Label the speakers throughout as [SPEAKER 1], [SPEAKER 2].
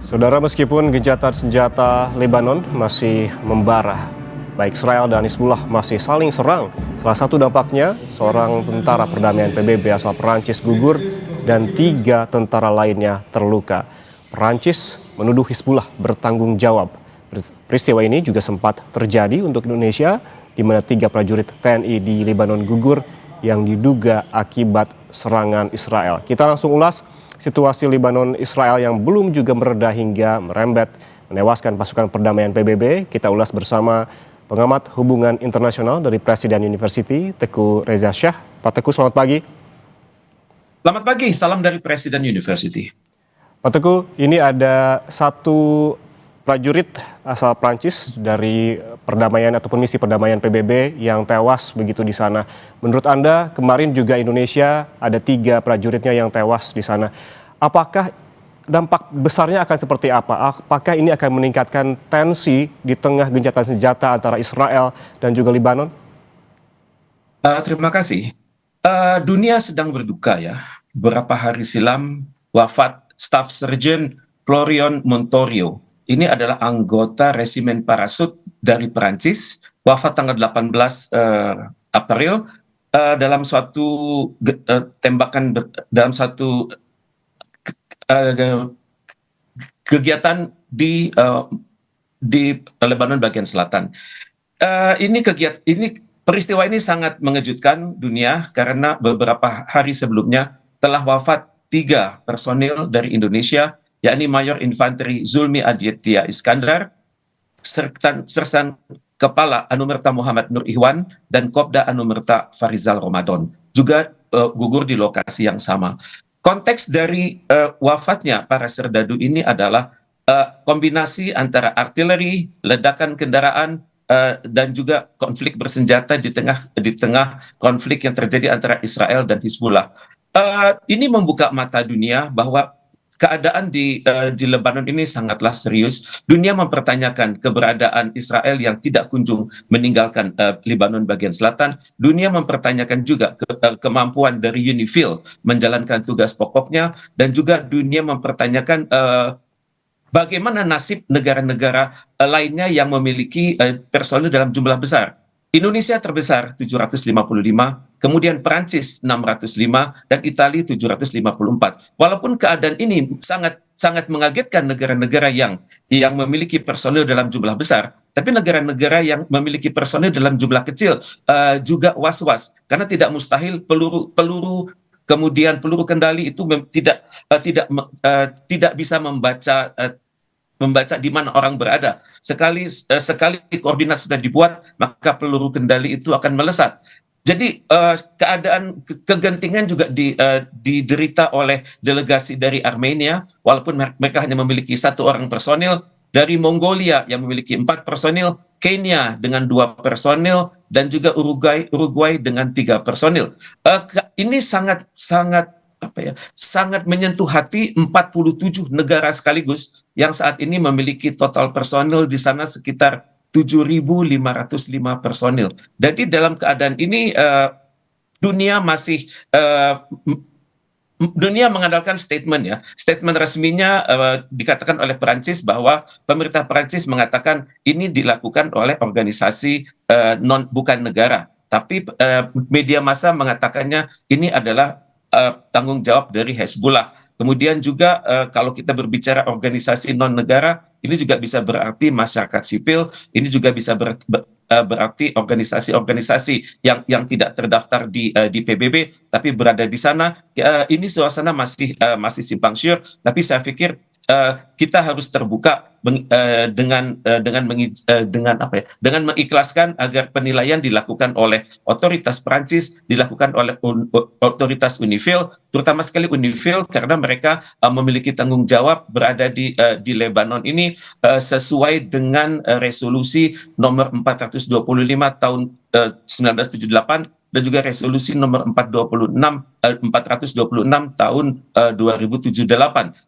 [SPEAKER 1] Saudara, meskipun gencatan senjata Lebanon masih membara, baik Israel dan Hizbullah masih saling serang. Salah satu dampaknya, seorang tentara perdamaian PBB asal Perancis gugur dan 3 tentara lainnya terluka. Perancis menuduh Hizbullah bertanggung jawab. Peristiwa ini juga sempat terjadi untuk Indonesia, di mana 3 prajurit TNI di Lebanon gugur yang diduga akibat serangan Israel. Kita langsung ulas situasi Lebanon Israel yang belum juga mereda hingga merembet menewaskan pasukan perdamaian PBB. Kita ulas bersama pengamat hubungan internasional dari Presiden University, Teguh Reza Shah. Pak Teguh, selamat pagi.
[SPEAKER 2] Selamat pagi, salam dari Presiden University.
[SPEAKER 1] Pak Teguh, ini ada satu prajurit asal Prancis dari perdamaian ataupun misi perdamaian PBB yang tewas begitu di sana. Menurut Anda, kemarin juga Indonesia ada 3 prajuritnya yang tewas di sana. Apakah dampak besarnya akan seperti apa? Apakah ini akan meningkatkan tensi di tengah gencatan senjata antara Israel dan juga Lebanon?
[SPEAKER 2] Terima kasih. Dunia sedang berduka ya. Beberapa hari silam wafat Staff Sergeant Florian Montorio. Ini adalah anggota resimen parasut dari Perancis, wafat tanggal 18 April dalam suatu tembakan dalam satu kegiatan di Lebanon bagian selatan. Ini peristiwa ini sangat mengejutkan dunia karena beberapa hari sebelumnya telah wafat 3 personil dari Indonesia, yakni Mayor Infanteri Zulmi Aditya Iskandar, Sersan Kepala Anumerta Muhammad Nur Ihwan, dan Kopda Anumerta Farizal Ramadan juga gugur di lokasi yang sama. Konteks dari wafatnya para serdadu ini adalah kombinasi antara artileri, ledakan kendaraan, dan juga konflik bersenjata di tengah konflik yang terjadi antara Israel dan Hizbullah. Ini membuka mata dunia bahwa keadaan di Lebanon ini sangatlah serius. Dunia mempertanyakan keberadaan Israel yang tidak kunjung meninggalkan Lebanon bagian selatan. Dunia mempertanyakan juga kemampuan dari UNIFIL menjalankan tugas pokoknya, dan juga dunia mempertanyakan bagaimana nasib negara-negara lainnya yang memiliki personil dalam jumlah besar. Indonesia terbesar 755, kemudian Perancis 605, dan Italia 754. Walaupun keadaan ini sangat mengagetkan negara-negara yang memiliki personil dalam jumlah besar, tapi negara-negara yang memiliki personil dalam jumlah kecil juga was-was, karena tidak mustahil peluru kemudian peluru kendali itu tidak bisa membaca di mana orang berada. Sekali koordinat sudah dibuat, maka peluru kendali itu akan melesat. Jadi keadaan kegentingan juga diderita oleh delegasi dari Armenia, walaupun mereka hanya memiliki 1 orang personil, dari Mongolia yang memiliki 4 personil, Kenya dengan 2 personil, dan juga Uruguay dengan 3 personil. Ini sangat menyentuh hati 47 negara sekaligus yang saat ini memiliki total personil di sana sekitar 7.505 personil. Jadi dalam keadaan ini dunia mengandalkan statement ya. Statement resminya dikatakan oleh Perancis bahwa pemerintah Perancis mengatakan ini dilakukan oleh organisasi bukan negara. Tapi media massa mengatakannya ini adalah tanggung jawab dari Hezbollah. Kemudian juga kalau kita berbicara organisasi non negara, ini juga bisa berarti masyarakat sipil, ini juga bisa berarti organisasi-organisasi yang tidak terdaftar di PBB tapi berada di sana. Ini suasana masih simpang siur, tapi saya pikir kita harus terbuka dengan mengikhlaskan agar penilaian dilakukan oleh otoritas Prancis, dilakukan oleh otoritas UNIFIL, terutama sekali UNIFIL karena mereka memiliki tanggung jawab berada di Lebanon ini sesuai dengan resolusi nomor 425 tahun 1978 dan juga resolusi nomor 426 tahun 2078.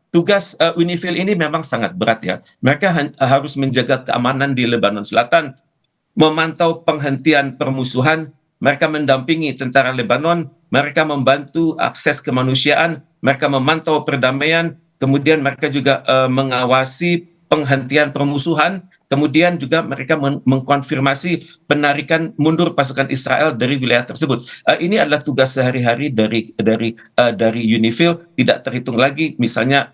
[SPEAKER 2] Tugas UNIFIL ini memang sangat berat ya. Mereka harus menjaga keamanan di Lebanon Selatan, memantau penghentian permusuhan, mereka mendampingi tentara Lebanon, mereka membantu akses kemanusiaan, mereka memantau perdamaian, kemudian mereka juga mengawasi penghentian permusuhan, kemudian juga mereka mengkonfirmasi penarikan mundur pasukan Israel dari wilayah tersebut. Ini adalah tugas sehari-hari dari UNIFIL, tidak terhitung lagi misalnya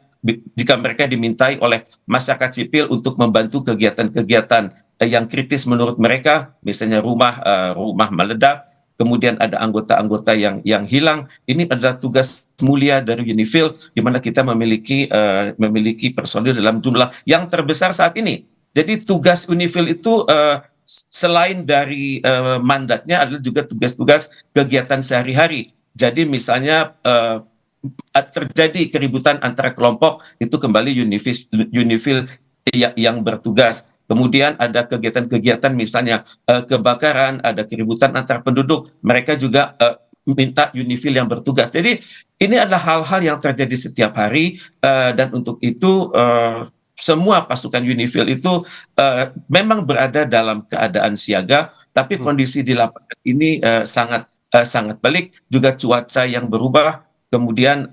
[SPEAKER 2] jika mereka dimintai oleh masyarakat sipil untuk membantu kegiatan-kegiatan yang kritis menurut mereka, misalnya rumah meledak, kemudian ada anggota-anggota yang hilang. Ini adalah tugas mulia dari UNIFIL, di mana kita memiliki personil dalam jumlah yang terbesar saat ini. Jadi tugas UNIFIL itu selain dari mandatnya adalah juga tugas-tugas kegiatan sehari-hari. Jadi misalnya terjadi keributan antara kelompok, itu kembali UNIFIL yang bertugas. Kemudian ada kegiatan-kegiatan misalnya kebakaran, ada keributan antar penduduk, mereka juga minta UNIFIL yang bertugas. Jadi ini adalah hal-hal yang terjadi setiap hari, dan untuk itu semua pasukan UNIFIL itu memang berada dalam keadaan siaga, tapi kondisi di lapangan ini sangat pelik, juga cuaca yang berubah, kemudian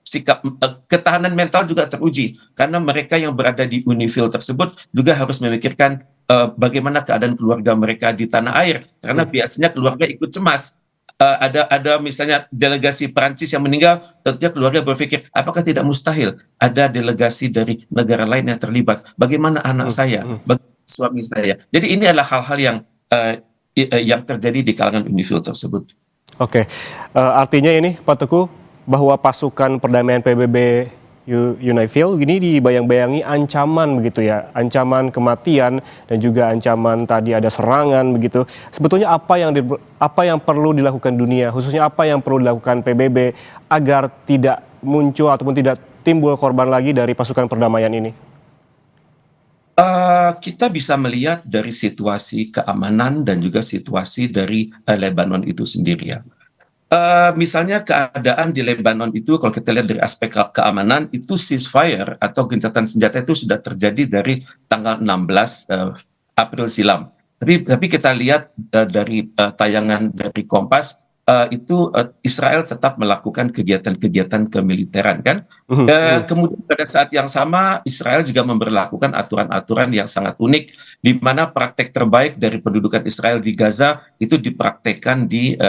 [SPEAKER 2] sikap ketahanan mental juga teruji karena mereka yang berada di UNIFIL tersebut juga harus memikirkan bagaimana keadaan keluarga mereka di tanah air, karena biasanya keluarga ikut cemas. Ada misalnya delegasi Perancis yang meninggal, tentunya keluarga berpikir apakah tidak mustahil ada delegasi dari negara lain yang terlibat, bagaimana anak saya, bagaimana suami saya. Jadi ini adalah hal-hal yang terjadi di kalangan UNIFIL tersebut.
[SPEAKER 1] Oke, artinya ini Pak Teguh, bahwa pasukan perdamaian PBB UNIFIL ini dibayang-bayangi ancaman begitu ya, ancaman kematian dan juga ancaman tadi ada serangan begitu. Sebetulnya apa yang perlu dilakukan dunia, khususnya apa yang perlu dilakukan PBB agar tidak muncul ataupun tidak timbul korban lagi dari pasukan perdamaian ini?
[SPEAKER 2] Kita bisa melihat dari situasi keamanan dan juga situasi dari Lebanon itu sendiri ya. Misalnya keadaan di Lebanon itu kalau kita lihat dari aspek keamanan itu ceasefire atau gencatan senjata itu sudah terjadi dari tanggal 16 April silam. Tapi kita lihat dari tayangan dari Kompas itu Israel tetap melakukan kegiatan-kegiatan kemiliteran kan. Kemudian pada saat yang sama Israel juga memberlakukan aturan-aturan yang sangat unik, di mana praktek terbaik dari pendudukan Israel di Gaza itu dipraktekkan di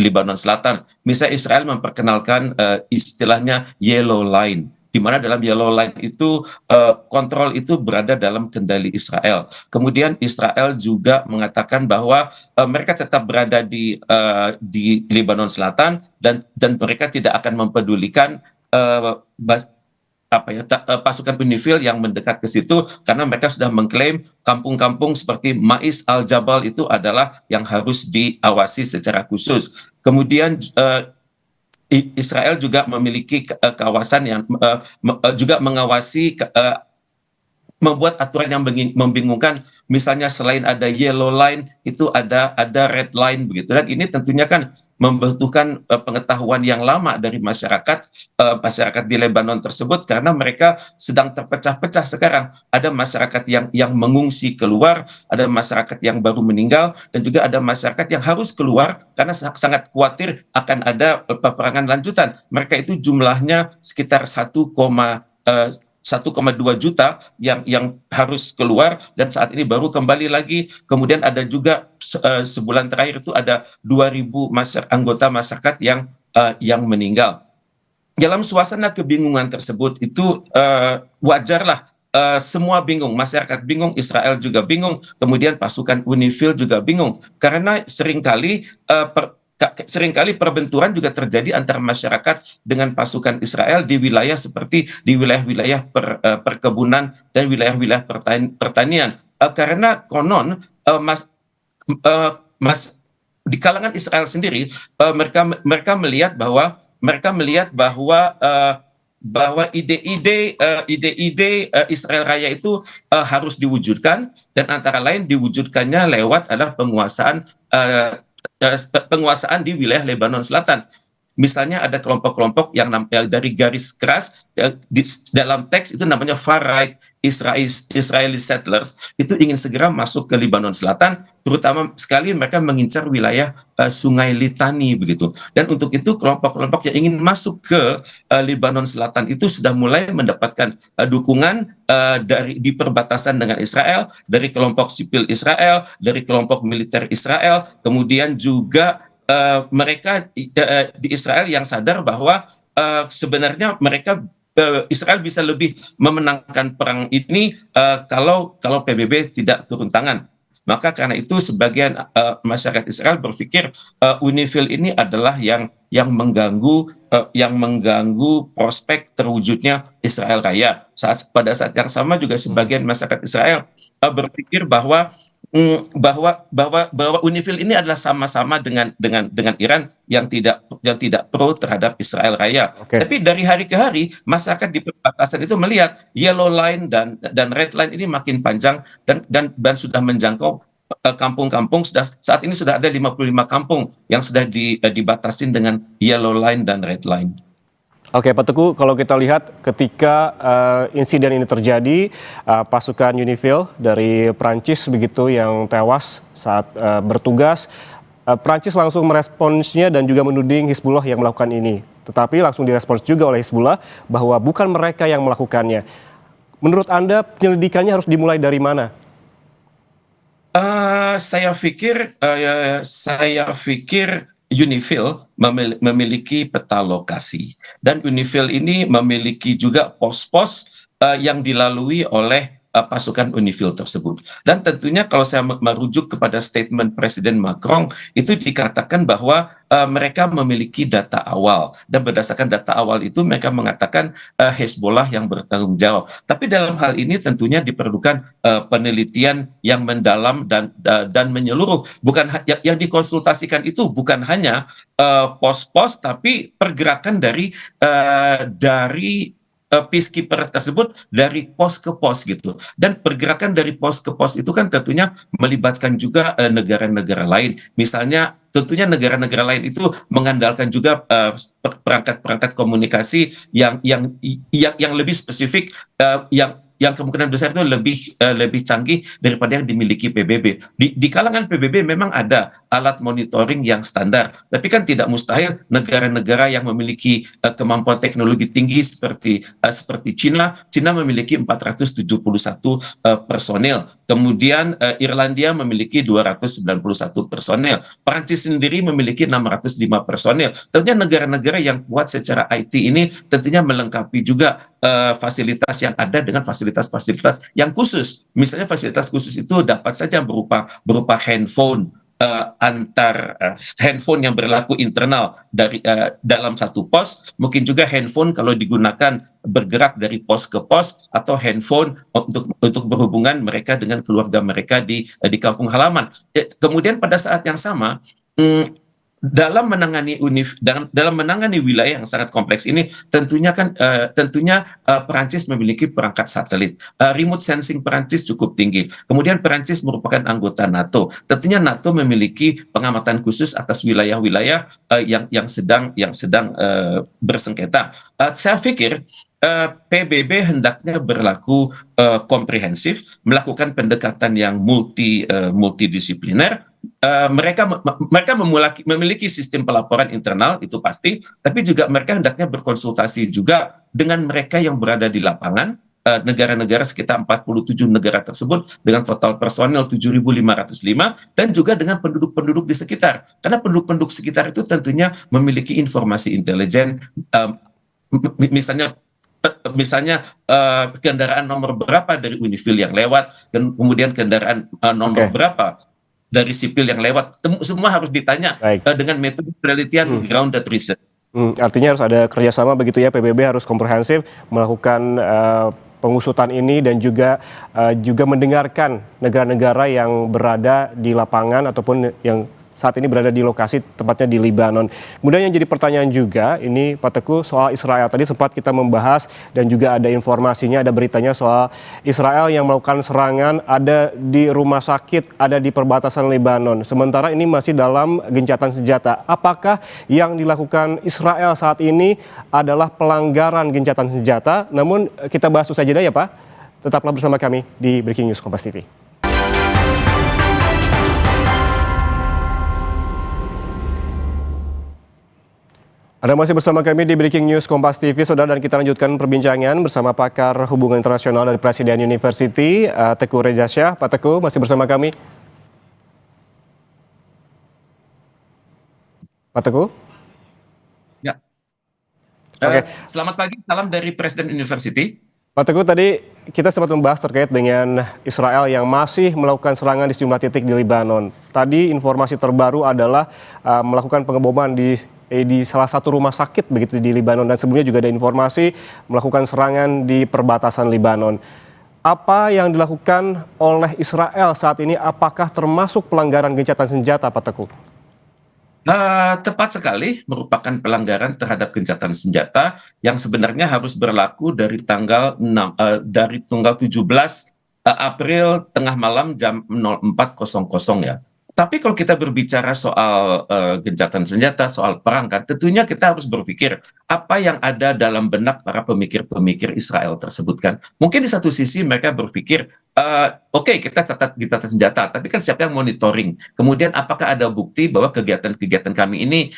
[SPEAKER 2] Lebanon Selatan. Misalnya Israel memperkenalkan istilahnya yellow line, di mana dalam yellow line itu kontrol itu berada dalam kendali Israel. Kemudian Israel juga mengatakan bahwa mereka tetap berada di Lebanon Selatan dan mereka tidak akan mempedulikan pasukan UNIFIL yang mendekat ke situ, karena mereka sudah mengklaim kampung-kampung seperti Mais al-Jabal itu adalah yang harus diawasi secara khusus. Kemudian Israel juga memiliki kawasan yang juga mengawasi, membuat aturan yang membingungkan, misalnya selain ada yellow line itu ada red line begitu, dan ini tentunya kan membutuhkan pengetahuan yang lama dari masyarakat di Lebanon tersebut, karena mereka sedang terpecah-pecah sekarang. Ada masyarakat yang mengungsi keluar, ada masyarakat yang baru meninggal, dan juga ada masyarakat yang harus keluar karena sangat khawatir akan ada peperangan lanjutan. Mereka itu jumlahnya sekitar 1,2 juta yang harus keluar, dan saat ini baru kembali lagi. Kemudian ada juga sebulan terakhir itu ada 2.000 anggota masyarakat yang meninggal. Dalam suasana kebingungan tersebut itu wajarlah semua bingung, masyarakat bingung, Israel juga bingung, kemudian pasukan UNIFIL juga bingung, karena seringkali perbenturan juga terjadi antara masyarakat dengan pasukan Israel di wilayah seperti di wilayah-wilayah perkebunan dan wilayah-wilayah pertanian. Karena konon di kalangan Israel sendiri mereka melihat bahwa ide-ide Israel Raya itu harus diwujudkan, dan antara lain diwujudkannya lewat adalah penguasaan di wilayah Lebanon Selatan. misalnya ada kelompok-kelompok yang dari garis keras dalam teks itu namanya far right Israeli settlers, itu ingin segera masuk ke Lebanon Selatan, terutama sekali mereka mengincar wilayah Sungai Litani begitu. Dan untuk itu kelompok-kelompok yang ingin masuk ke Lebanon Selatan itu sudah mulai mendapatkan dukungan di perbatasan dengan Israel, dari kelompok sipil Israel, dari kelompok militer Israel, kemudian juga mereka di Israel yang sadar bahwa sebenarnya mereka Israel bisa lebih memenangkan perang ini kalau PBB tidak turun tangan. Maka karena itu sebagian masyarakat Israel berpikir UNIFIL ini adalah yang mengganggu prospek terwujudnya Israel Raya. Pada saat yang sama juga sebagian masyarakat Israel berpikir bahwa UNIFIL ini adalah sama-sama dengan Iran yang tidak pro terhadap Israel Raya.
[SPEAKER 1] Oke.
[SPEAKER 2] Tapi dari hari ke hari masyarakat di perbatasan itu melihat yellow line dan red line ini makin panjang dan sudah menjangkau kampung-kampung. Saat ini sudah ada 55 kampung yang sudah dibatasin dengan yellow line dan red line.
[SPEAKER 1] Oke, Pak Teguh, kalau kita lihat ketika insiden ini terjadi, pasukan UNIFIL dari Prancis begitu yang tewas saat bertugas, Prancis langsung meresponsnya dan juga menuding Hizbullah yang melakukan ini. Tetapi langsung direspons juga oleh Hizbullah bahwa bukan mereka yang melakukannya. Menurut Anda penyelidikannya harus dimulai dari mana?
[SPEAKER 2] Saya pikir UNIFIL memiliki peta lokasi, dan UNIFIL ini memiliki juga pos-pos yang dilalui oleh pasukan UNIFIL tersebut. Dan tentunya kalau saya merujuk kepada statement Presiden Macron, itu dikatakan bahwa mereka memiliki data awal, dan berdasarkan data awal itu mereka mengatakan Hezbollah yang bertanggung jawab. Tapi dalam hal ini tentunya diperlukan penelitian yang mendalam dan menyeluruh. Bukan yang dikonsultasikan itu bukan hanya pos-pos, tapi pergerakan dari peacekeeper tersebut dari pos ke pos gitu. Dan pergerakan dari pos ke pos itu kan tentunya melibatkan juga negara-negara lain. Misalnya tentunya negara-negara lain itu mengandalkan juga perangkat-perangkat komunikasi yang lebih spesifik, yang kemungkinan besar itu lebih canggih daripada yang dimiliki PBB. Di kalangan PBB memang ada alat monitoring yang standar, tapi kan tidak mustahil negara-negara yang memiliki kemampuan teknologi tinggi seperti Cina memiliki 471 personel. Kemudian Irlandia memiliki 291 personel. Perancis sendiri memiliki 605 personel. Tentunya negara-negara yang kuat secara IT ini tentunya melengkapi juga fasilitas yang ada dengan fasilitas-fasilitas yang khusus. Misalnya fasilitas khusus itu dapat saja berupa handphone, handphone yang berlaku internal dari dalam satu pos, mungkin juga handphone kalau digunakan bergerak dari pos ke pos, atau handphone untuk berhubungan mereka dengan keluarga mereka di kampung halaman. Kemudian pada saat yang sama, dalam menangani wilayah yang sangat kompleks ini, tentunya Perancis memiliki perangkat satelit. Remote sensing Perancis cukup tinggi. Kemudian Perancis merupakan anggota NATO. Tentunya NATO memiliki pengamatan khusus atas wilayah-wilayah yang sedang bersengketa. Saya pikir PBB hendaknya berlaku komprehensif, melakukan pendekatan yang multidisipliner. Mereka memiliki sistem pelaporan internal, itu pasti, tapi juga mereka hendaknya berkonsultasi juga dengan mereka yang berada di lapangan, negara-negara sekitar 47 negara tersebut dengan total personel 7.505, dan juga dengan penduduk-penduduk di sekitar. Karena penduduk-penduduk sekitar itu tentunya memiliki informasi intelijen, misalnya kendaraan nomor berapa dari UNIFIL yang lewat, dan kemudian kendaraan nomor berapa dari sipil yang lewat, semua harus ditanya dengan metode penelitian grounded research.
[SPEAKER 1] Artinya harus ada kerjasama begitu ya, PBB harus komprehensif melakukan pengusutan ini, dan juga mendengarkan negara-negara yang berada di lapangan ataupun yang saat ini berada di lokasi tepatnya di Libanon. Kemudian yang jadi pertanyaan juga ini Pak Teguh soal Israel. Tadi sempat kita membahas dan juga ada informasinya, ada beritanya soal Israel yang melakukan serangan ada di rumah sakit, ada di perbatasan Libanon. Sementara ini masih dalam gencatan senjata. Apakah yang dilakukan Israel saat ini adalah pelanggaran gencatan senjata? Namun kita bahas usai jeda ya Pak. Tetaplah bersama kami di Breaking News Kompas TV. Anda masih bersama kami di Breaking News Kompas TV, Saudara, dan kita lanjutkan perbincangan bersama pakar hubungan internasional dari Presiden University, Teguh Reza Shah. Pak Teguh masih bersama kami. Pak Teguh?
[SPEAKER 2] Ya.
[SPEAKER 1] Oke.
[SPEAKER 2] Selamat pagi, salam dari Presiden University.
[SPEAKER 1] Pak Teguh, tadi kita sempat membahas terkait dengan Israel yang masih melakukan serangan di sejumlah titik di Libanon. Tadi informasi terbaru adalah melakukan pengeboman di salah satu rumah sakit begitu di Libanon, dan sebelumnya juga ada informasi melakukan serangan di perbatasan Libanon. Apa yang dilakukan oleh Israel saat ini, apakah termasuk pelanggaran gencatan senjata, Pak Teguh?
[SPEAKER 2] Tepat sekali, merupakan pelanggaran terhadap gencatan senjata yang sebenarnya harus berlaku dari tanggal 17 April tengah malam jam 04.00 ya. Tapi kalau kita berbicara soal gencatan senjata, soal perang kan, tentunya kita harus berpikir apa yang ada dalam benak para pemikir-pemikir Israel tersebut kan. Mungkin di satu sisi mereka berpikir, oke, kita catat gencatan senjata, tapi kan siapa yang monitoring? Kemudian apakah ada bukti bahwa kegiatan-kegiatan kami ini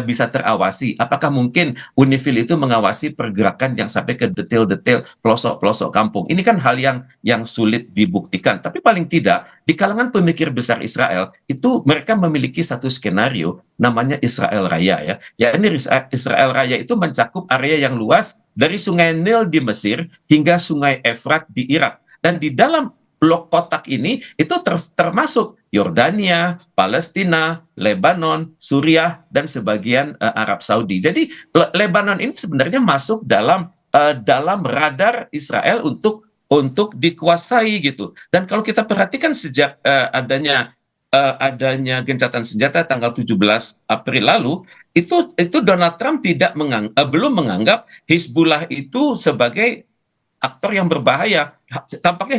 [SPEAKER 2] bisa terawasi? Apakah mungkin UNIFIL itu mengawasi pergerakan yang sampai ke detail-detail pelosok-pelosok kampung? Ini kan hal yang sulit dibuktikan. Tapi paling tidak, di kalangan pemikir besar Israel, itu mereka memiliki satu skenario namanya Israel Raya ya. Ya, ini Israel Raya itu mencakup area yang luas dari Sungai Nil di Mesir hingga Sungai Efrat di Irak. Dan di dalam blok kotak ini itu termasuk Yordania, Palestina, Lebanon, Suriah, dan sebagian Arab Saudi. Jadi Lebanon ini sebenarnya masuk dalam radar Israel untuk dikuasai gitu. Dan kalau kita perhatikan sejak adanya gencatan senjata tanggal 17 April lalu, itu Donald Trump belum menganggap Hizbullah itu sebagai aktor yang berbahaya. Tampaknya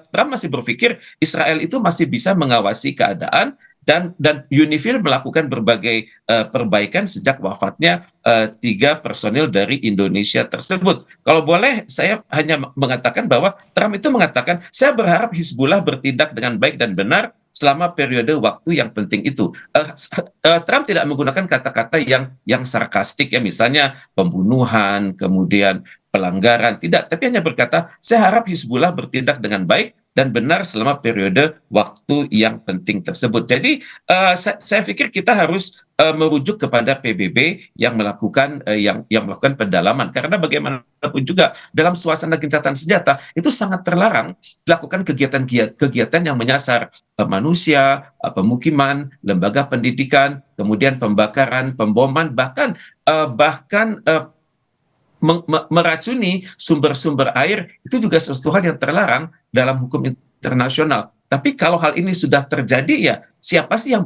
[SPEAKER 2] Trump masih berpikir Israel itu masih bisa mengawasi keadaan, dan UNIFIL melakukan berbagai perbaikan sejak wafatnya 3 personil dari Indonesia tersebut. Kalau boleh, saya hanya mengatakan bahwa Trump itu mengatakan, saya berharap Hizbullah bertindak dengan baik dan benar selama periode waktu yang penting itu. Trump tidak menggunakan kata-kata yang sarkastik ya, misalnya pembunuhan, kemudian pelanggaran, tidak, tapi hanya berkata, saya harap Hizbullah bertindak dengan baik dan benar selama periode waktu yang penting tersebut. Jadi saya pikir kita harus merujuk kepada PBB yang melakukan pendalaman, karena bagaimanapun juga dalam suasana gencatan senjata itu sangat terlarang dilakukan kegiatan yang menyasar manusia, pemukiman, lembaga pendidikan, kemudian pembakaran, pemboman, bahkan meracuni sumber-sumber air. Itu juga sesuatu hal yang terlarang dalam hukum internasional. Tapi kalau hal ini sudah terjadi, ya siapa sih yang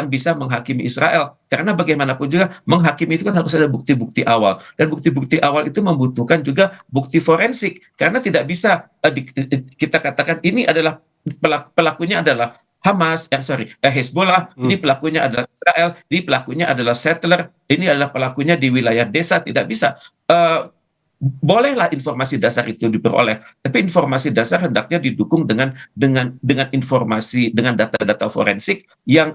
[SPEAKER 2] bisa menghakimi Israel? Karena bagaimanapun juga menghakimi itu kan harus ada bukti-bukti awal, dan bukti-bukti awal itu membutuhkan juga bukti forensik, karena tidak bisa kita katakan ini adalah pelakunya adalah Hezbollah, ini pelakunya adalah Israel, ini pelakunya adalah settler, ini adalah pelakunya di wilayah desa. Tidak bisa. Bolehlah informasi dasar itu diperoleh, tapi informasi dasar hendaknya didukung dengan informasi, dengan data-data forensik yang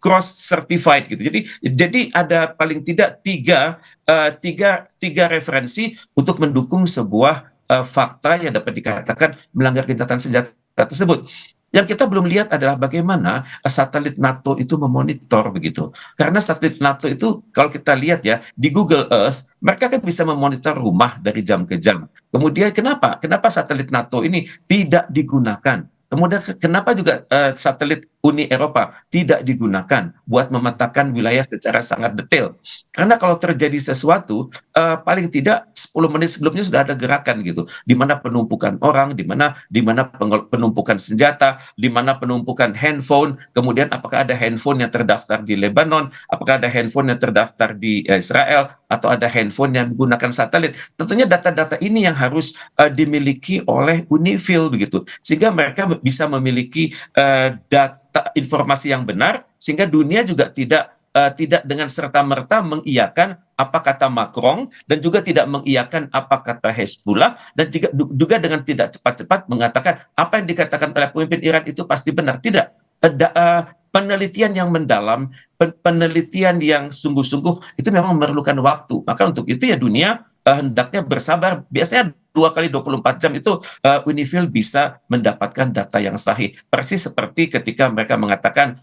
[SPEAKER 2] cross certified gitu. Jadi ada paling tidak tiga referensi untuk mendukung sebuah fakta yang dapat dikatakan melanggar gencatan senjata tersebut. Yang kita belum lihat adalah bagaimana satelit NATO itu memonitor begitu. Karena satelit NATO itu kalau kita lihat ya di Google Earth, mereka kan bisa memonitor rumah dari jam ke jam. Kemudian kenapa satelit NATO ini tidak digunakan? Kemudian kenapa juga satelit Uni Eropa tidak digunakan buat memetakan wilayah secara sangat detail. Karena kalau terjadi sesuatu, paling tidak 10 menit sebelumnya sudah ada gerakan gitu, di mana penumpukan orang, di mana penumpukan senjata, di mana penumpukan handphone, kemudian apakah ada handphone yang terdaftar di Lebanon, apakah ada handphone yang terdaftar di Israel, atau ada handphone yang menggunakan satelit. Tentunya data-data ini yang harus dimiliki oleh UNIFIL begitu, sehingga mereka bisa memiliki data informasi yang benar, sehingga dunia juga tidak dengan serta-merta mengiyakan apa kata Macron, dan juga tidak mengiyakan apa kata Hezbollah, dan juga dengan tidak cepat-cepat mengatakan apa yang dikatakan oleh pemimpin Iran itu pasti benar. Tidak. Penelitian yang mendalam, penelitian yang sungguh-sungguh itu memang memerlukan waktu. Maka untuk itu ya dunia hendaknya bersabar. Biasanya 2 kali 24 jam itu UNIFIL bisa mendapatkan data yang sahih. Persis seperti ketika mereka mengatakan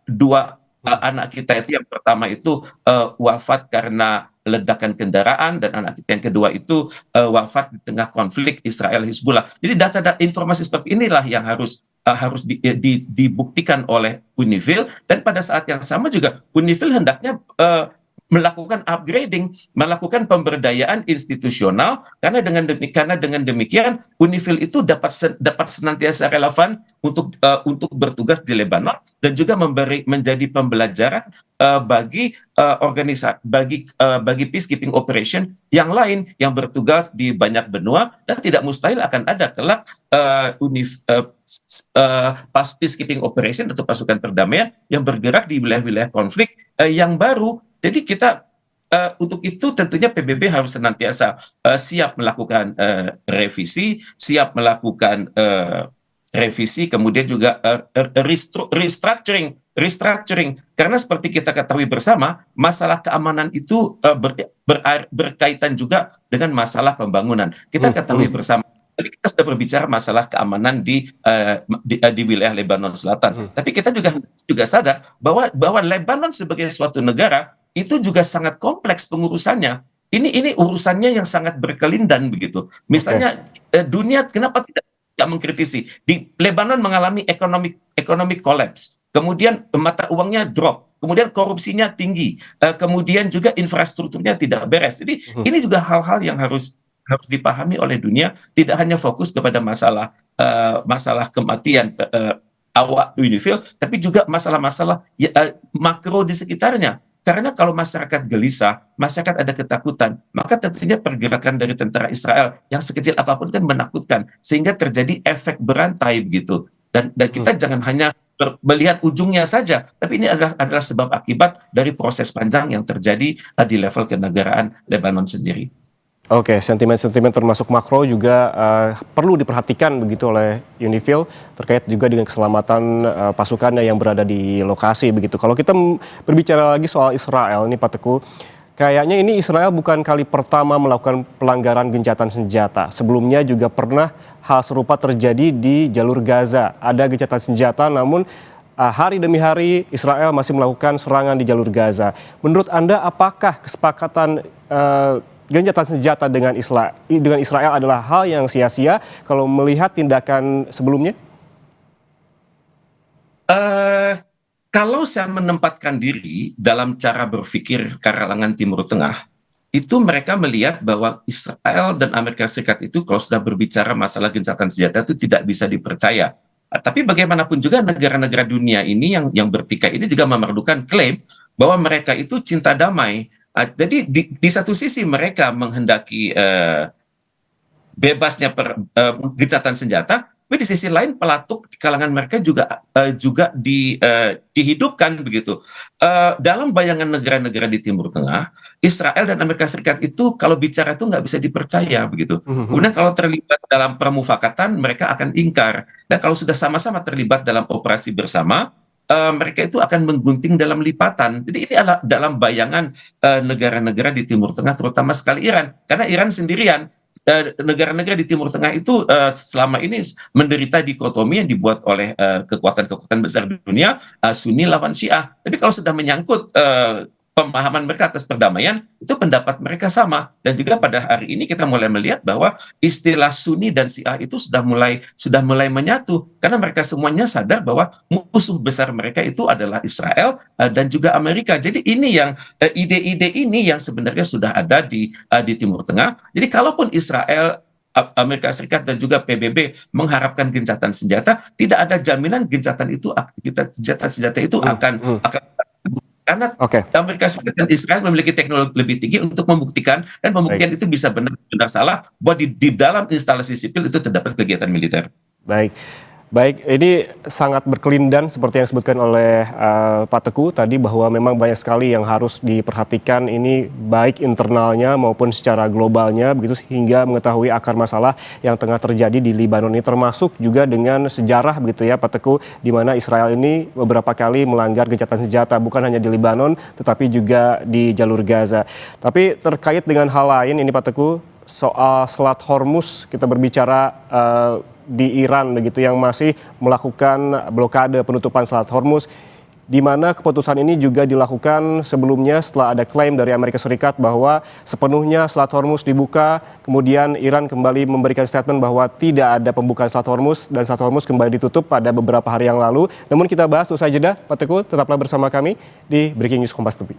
[SPEAKER 2] dua anak kita itu yang pertama itu wafat karena ledakan kendaraan, dan anak kita yang kedua itu wafat di tengah konflik Israel Hizbullah. Jadi data-data informasi seperti inilah yang harus dibuktikan oleh UNIFIL, dan pada saat yang sama juga UNIFIL hendaknya melakukan upgrading, melakukan pemberdayaan institusional, karena dengan demikian UNIFIL itu dapat senantiasa relevan untuk bertugas di Lebanon, dan juga menjadi pembelajaran bagi bagi peacekeeping operation yang lain yang bertugas di banyak benua, dan tidak mustahil akan ada kelak peacekeeping operation atau pasukan perdamaian yang bergerak di wilayah-wilayah konflik yang baru. Jadi kita untuk itu tentunya PBB harus senantiasa siap melakukan revisi, siap melakukan revisi, kemudian juga restructuring, karena seperti kita ketahui bersama, masalah keamanan itu berkaitan juga dengan masalah pembangunan. Kita ketahui bersama. Tadi kita sudah berbicara masalah keamanan di wilayah Lebanon Selatan. Tapi kita juga sadar bahwa Lebanon sebagai suatu negara itu juga sangat kompleks pengurusannya. Ini urusannya yang sangat berkelindan begitu. Misalnya dunia kenapa tidak mengkritisi? Di Lebanon mengalami economic collapse. Kemudian mata uangnya drop, kemudian korupsinya tinggi, kemudian juga infrastrukturnya tidak beres. Jadi ini juga hal-hal yang harus dipahami oleh dunia, tidak hanya fokus kepada masalah kematian awak UNIFIL, tapi juga masalah-masalah makro di sekitarnya. Karena kalau masyarakat gelisah, masyarakat ada ketakutan, maka tentunya pergerakan dari tentara Israel yang sekecil apapun kan menakutkan, sehingga terjadi efek berantai begitu. Dan kita jangan hanya melihat ujungnya saja, tapi ini adalah sebab akibat dari proses panjang yang terjadi di level kenegaraan Lebanon sendiri.
[SPEAKER 1] Oke, sentimen-sentimen termasuk makro juga perlu diperhatikan begitu oleh UNIFIL terkait juga dengan keselamatan pasukannya yang berada di lokasi begitu. Kalau kita berbicara lagi soal Israel ini Pak Teguh, kayaknya ini Israel bukan kali pertama melakukan pelanggaran gencatan senjata. Sebelumnya juga pernah hal serupa terjadi di jalur Gaza. Ada gencatan senjata namun hari demi hari Israel masih melakukan serangan di jalur Gaza. Menurut Anda apakah kesepakatan gencatan senjata dengan Israel adalah hal yang sia-sia kalau melihat tindakan sebelumnya?
[SPEAKER 2] Kalau saya menempatkan diri dalam cara berpikir kalangan Timur Tengah, itu mereka melihat bahwa Israel dan Amerika Serikat itu kalau sudah berbicara masalah gencatan senjata itu tidak bisa dipercaya. Tapi bagaimanapun juga negara-negara dunia ini yang bertikai ini juga memerlukan klaim bahwa mereka itu cinta damai. Jadi di satu sisi mereka menghendaki bebasnya gencatan senjata, tapi di sisi lain pelatuk di kalangan mereka juga dihidupkan begitu. Dalam bayangan negara-negara di Timur Tengah, Israel dan Amerika Serikat itu kalau bicara itu nggak bisa dipercaya begitu. Kemudian kalau terlibat dalam permufakatan mereka akan ingkar. Dan kalau sudah sama-sama terlibat dalam operasi bersama, mereka itu akan menggunting dalam lipatan. Jadi ini adalah dalam bayangan negara-negara di Timur Tengah, terutama sekali Iran. Karena Iran sendirian, negara-negara di Timur Tengah itu selama ini menderita dikotomi yang dibuat oleh kekuatan-kekuatan besar di dunia, Sunni lawan Syiah. Tapi kalau sudah menyangkut pemahaman mereka atas perdamaian itu pendapat mereka sama. Dan juga pada hari ini kita mulai melihat bahwa istilah Sunni dan Syiah itu sudah mulai menyatu karena mereka semuanya sadar bahwa musuh besar mereka itu adalah Israel dan juga Amerika. Jadi ini yang ide-ide ini yang sebenarnya sudah ada di Timur Tengah. Jadi kalaupun Israel, Amerika Serikat dan juga PBB mengharapkan gencatan senjata, tidak ada jaminan gencatan senjata itu akan karena
[SPEAKER 1] Oke.
[SPEAKER 2] Amerika Serikat dan Israel memiliki teknologi lebih tinggi untuk membuktikan, dan pembuktian itu bisa benar-benar salah bahwa di dalam instalasi sipil itu terdapat kegiatan militer.
[SPEAKER 1] Baik, baik. Ini sangat berkelindan seperti yang disebutkan oleh Pak Teguh tadi, bahwa memang banyak sekali yang harus diperhatikan ini, baik internalnya maupun secara globalnya, begitu, hingga mengetahui akar masalah yang tengah terjadi di Libanon ini, termasuk juga dengan sejarah begitu ya Pak Teguh, di mana Israel ini beberapa kali melanggar gencatan senjata bukan hanya di Libanon tetapi juga di jalur Gaza. Tapi terkait dengan hal lain ini Pak Teguh, soal Selat Hormuz, kita berbicara di Iran begitu yang masih melakukan blokade penutupan Selat Hormuz, di mana keputusan ini juga dilakukan sebelumnya setelah ada klaim dari Amerika Serikat bahwa sepenuhnya Selat Hormuz dibuka, kemudian Iran kembali memberikan statement bahwa tidak ada pembukaan Selat Hormuz dan Selat Hormuz kembali ditutup pada beberapa hari yang lalu. Namun kita bahas usai jeda, Pak Teguh tetaplah bersama kami di Breaking News Kompas TV.